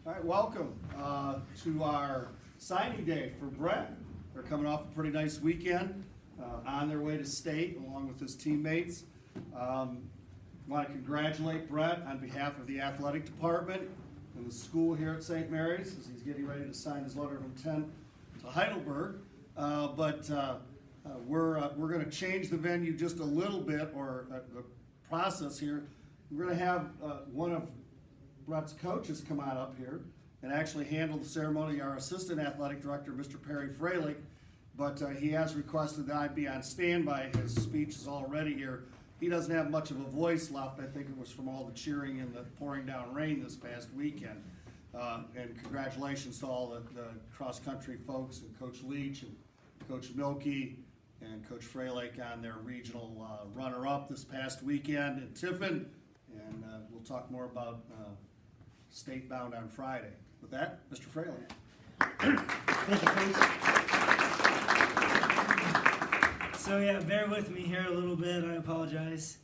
All right, welcome to our signing day for Brett. They're coming off a pretty nice weekend, on their way to state along with his teammates. Want to congratulate Brett on behalf of the athletic department and the school here at St. Mary's as he's getting ready to sign his letter of intent to Heidelberg. We're going to change the venue just a little bit, or the process here. We're going to have one of Brett's coaches come on up here and actually handle the ceremony, our assistant athletic director, Mr. Perry Freilich, but he has requested that I be on standby. His speech is already here. He doesn't have much of a voice left. I think it was from all the cheering and the pouring down rain this past weekend. And congratulations to all the cross-country folks and Coach Leach and Coach Milkey and Coach Freilich on their regional runner-up this past weekend in Tiffin. And we'll talk more about state bound on Friday. With that, Mr. Freilich. Thank you, Coach. So yeah, bear with me here a little bit. I apologize.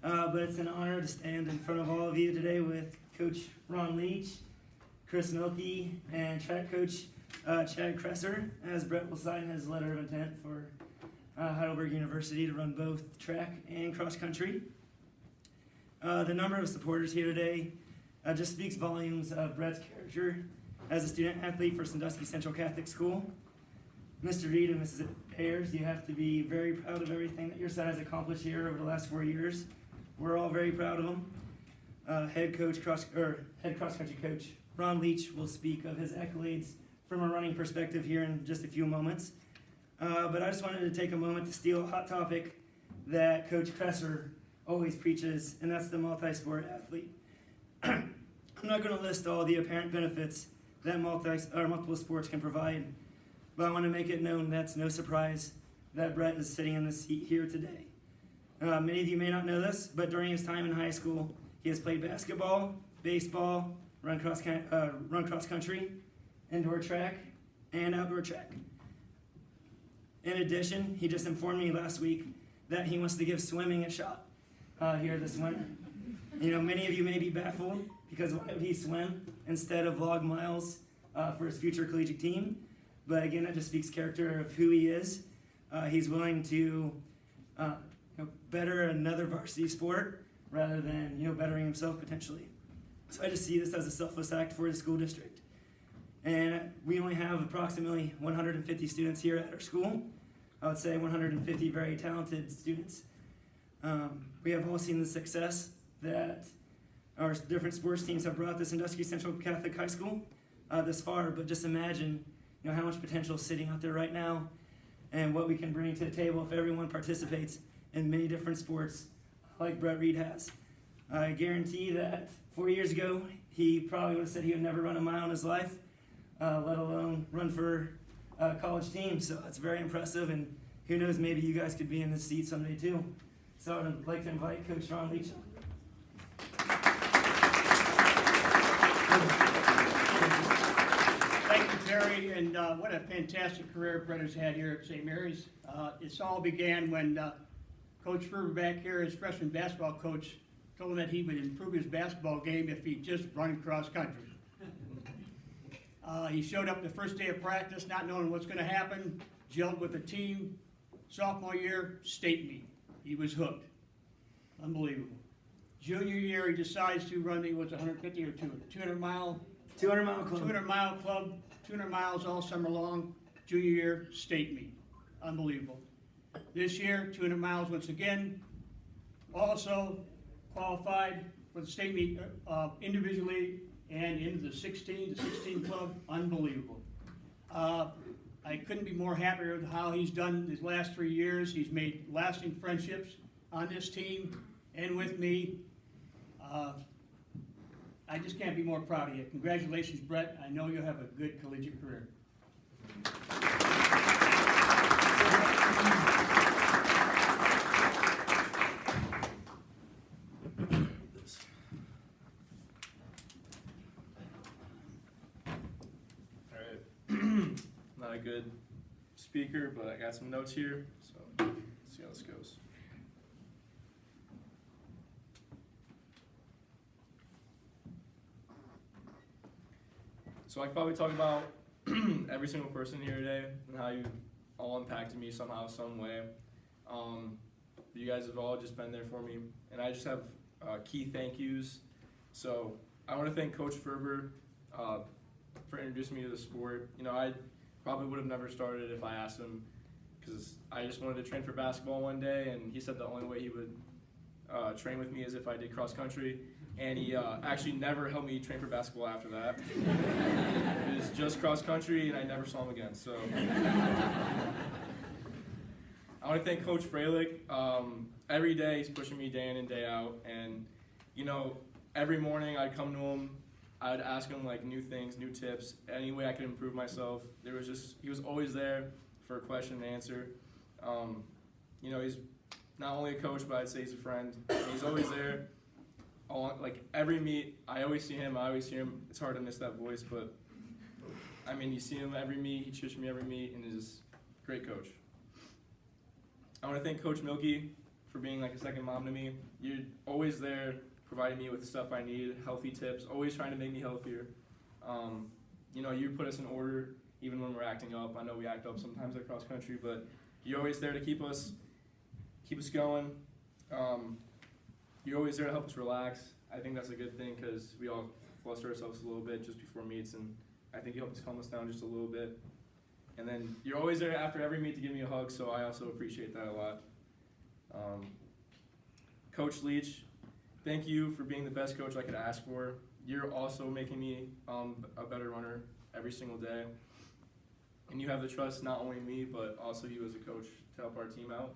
But it's an honor to stand in front of all of you today with Coach Ron Leach, Chris Milkey, and track coach Chad Kresser, as Brett will sign his letter of intent for Heidelberg University to run both track and cross country. The number of supporters here today just speaks volumes of Brett's character as a student athlete for Sandusky Central Catholic School. Mr. Reed and Mrs. Ayers, you have to be very proud of everything that your son has accomplished here over the last 4 years. We're all very proud of him. Head cross country coach Ron Leach will speak of his accolades from a running perspective here in just a few moments. But I just wanted to take a moment to steal a hot topic that Coach Kresser always preaches, and that's the multi-sport athlete. I'm not going to list all the apparent benefits that multiple sports can provide, but I want to make it known that's no surprise that Brett is sitting in the seat here today. Many of you may not know this, but during his time in high school, he has played basketball, baseball, run cross country, indoor track, and outdoor track. In addition, he just informed me last week that he wants to give swimming a shot here this winter. You know, many of you may be baffled because why would he swim instead of log miles for his future collegiate team? But again, that just speaks character of who he is. He's willing to better another varsity sport rather than bettering himself potentially. So I just see this as a selfless act for the school district. And we only have approximately 150 students here at our school. I would say 150 very talented students. We have all seen the success that our different sports teams have brought to Sandusky Central Catholic High School this far, but just imagine how much potential is sitting out there right now and what we can bring to the table if everyone participates in many different sports like Brett Reed has. I guarantee that 4 years ago, he probably would have said he would never run a mile in his life, let alone run for a college team. So that's very impressive, and who knows, maybe you guys could be in this seat someday too. So I'd like to invite Coach Ron Leach. Thank you, Terry, and what a fantastic career Brett has had here at St. Mary's. It all began when Coach Ferber back here, his freshman basketball coach, told him that he would improve his basketball game if he just run cross country. He showed up the first day of practice not knowing what's going to happen, gelled with the team. Sophomore year, state meet. He was hooked. Unbelievable. Junior year, he decides to run, he was 150 or 200 mile? 200 mile club. 200 mile club, 200 miles all summer long. Junior year, state meet. Unbelievable. This year, 200 miles once again. Also qualified for the state meet individually and into the 16 club. Unbelievable. I couldn't be more happier with how he's done these last 3 years. He's made lasting friendships on this team and with me. I just can't be more proud of you. Congratulations, Brett. I know you'll have a good collegiate career. Not a good speaker, but I got some notes here, so let's see how this goes. So I could probably talk about every single person here today and how you all impacted me somehow, some way. You guys have all just been there for me, and I just have key thank yous. So I want to thank Coach Ferber for introducing me to the sport. You know, I probably would have never started if I asked him, because I just wanted to train for basketball one day, and he said the only way he would train with me is if I did cross country, and he actually never helped me train for basketball after that. It was just cross country, and I never saw him again. So I want to thank Coach Freilich. Every day he's pushing me day in and day out, and you know, every morning I'd come to him, I'd ask him like new things, new tips, any way I could improve myself. He was always there for a question and answer. You know, he's not only a coach, but I'd say he's a friend. And he's always there. Like every meet, I always see him, I always hear him. It's hard to miss that voice, but I mean, you see him every meet, he cheers for me every meet, and is a great coach. I want to thank Coach Milky for being like a second mom to me. You're always there, providing me with stuff I need, healthy tips, always trying to make me healthier. You know, you put us in order even when we're acting up. I know we act up sometimes at cross country, but you're always there to keep us going. You're always there to help us relax. I think that's a good thing because we all fluster ourselves a little bit just before meets, and I think you help us calm us down just a little bit. And then you're always there after every meet to give me a hug, so I also appreciate that a lot. Coach Leach, thank you for being the best coach I could ask for. You're also making me a better runner every single day. And you have the trust not only in me, but also you as a coach to help our team out.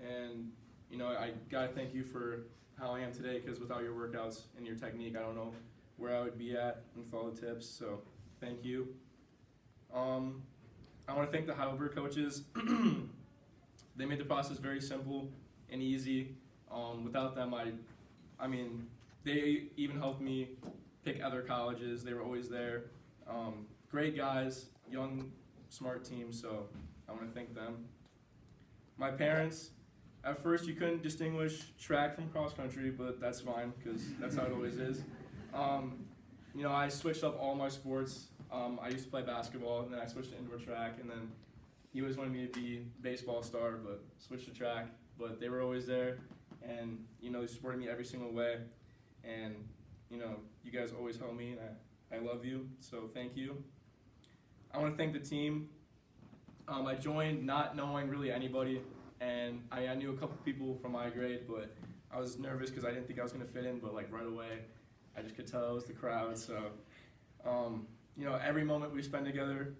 And, you know, I gotta thank you for how I am today, because without your workouts and your technique, I don't know where I would be at with all the tips, so thank you. I want to thank the Heidelberg coaches. They made the process very simple and easy. Without them, I mean, they even helped me pick other colleges. They were always there. Great guys, young, smart team, so I want to thank them. My parents, at first you couldn't distinguish track from cross country, but that's fine because that's how it always is. You know, I switched up all my sports. I used to play basketball, and then I switched to indoor track, and then he always wanted me to be baseball star, but switched to track. But they were always there, and you know, they supported me every single way. And you know, you guys always help me, and I love you. So thank you. I want to thank the team. I joined not knowing really anybody, and I knew a couple people from my grade, but I was nervous because I didn't think I was gonna fit in. But like right away, I just could tell it was the crowd. So. You know, every moment we spend together,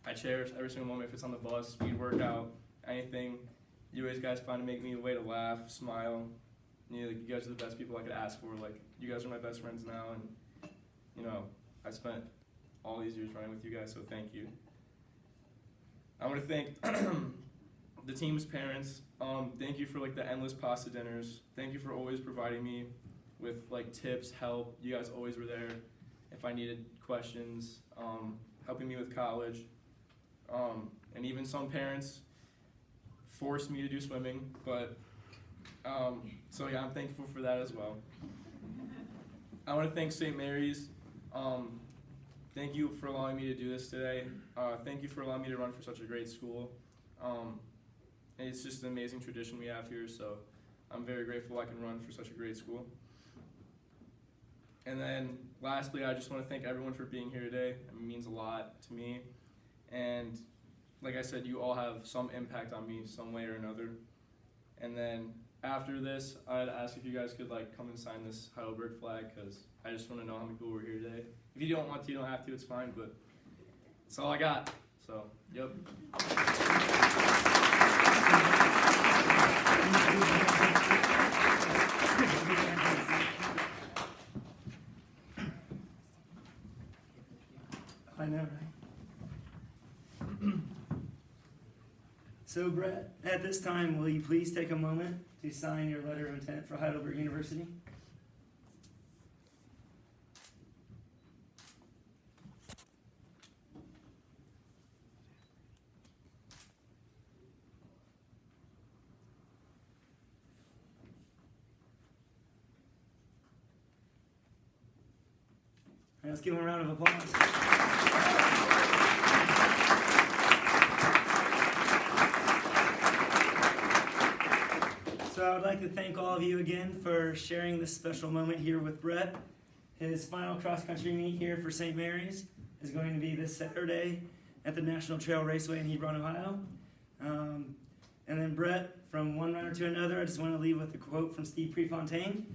I cherish every single moment. If it's on the bus, speed workout, anything, you guys find to make me a way to laugh, smile. You know, like, you guys are the best people I could ask for. Like, you guys are my best friends now, and you know, I spent all these years running with you guys, so thank you. I want to thank the team's parents. Thank you for like the endless pasta dinners. Thank you for always providing me with like tips, help. You guys always were there. If I needed questions, helping me with college, and even some parents forced me to do swimming, but so yeah, I'm thankful for that as well. I want to thank St. Mary's. Thank you for allowing me to do this today. Thank you for allowing me to run for such a great school. And it's just an amazing tradition we have here, so I'm very grateful I can run for such a great school. And then lastly, I just want to thank everyone for being here today. It means a lot to me. And like I said, you all have some impact on me some way or another. And then after this, I'd ask if you guys could like come and sign this Heidelberg flag, because I just want to know how many people were here today. If you don't want to, you don't have to, it's fine, but that's all I got. So, yep. I know, right? So, Brett, at this time, will you please take a moment to sign your letter of intent for Heidelberg University? And let's give him a round of applause. So I would like to thank all of you again for sharing this special moment here with Brett. His final cross-country meet here for St. Mary's is going to be this Saturday at the National Trail Raceway in Hebron, Ohio. And then Brett, from one runner to another, I just want to leave with a quote from Steve Prefontaine.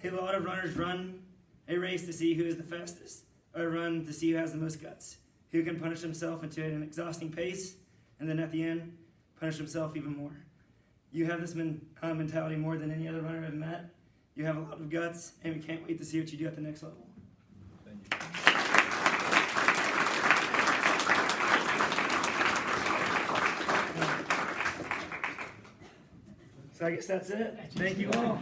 A lot of runners run a race to see who is the fastest, or run to see who has the most guts, who can punish himself into an exhausting pace, and then at the end, punish himself even more. You have this mentality more than any other runner I've met. You have a lot of guts, and we can't wait to see what you do at the next level. Thank you. So I guess that's it. Thank you all.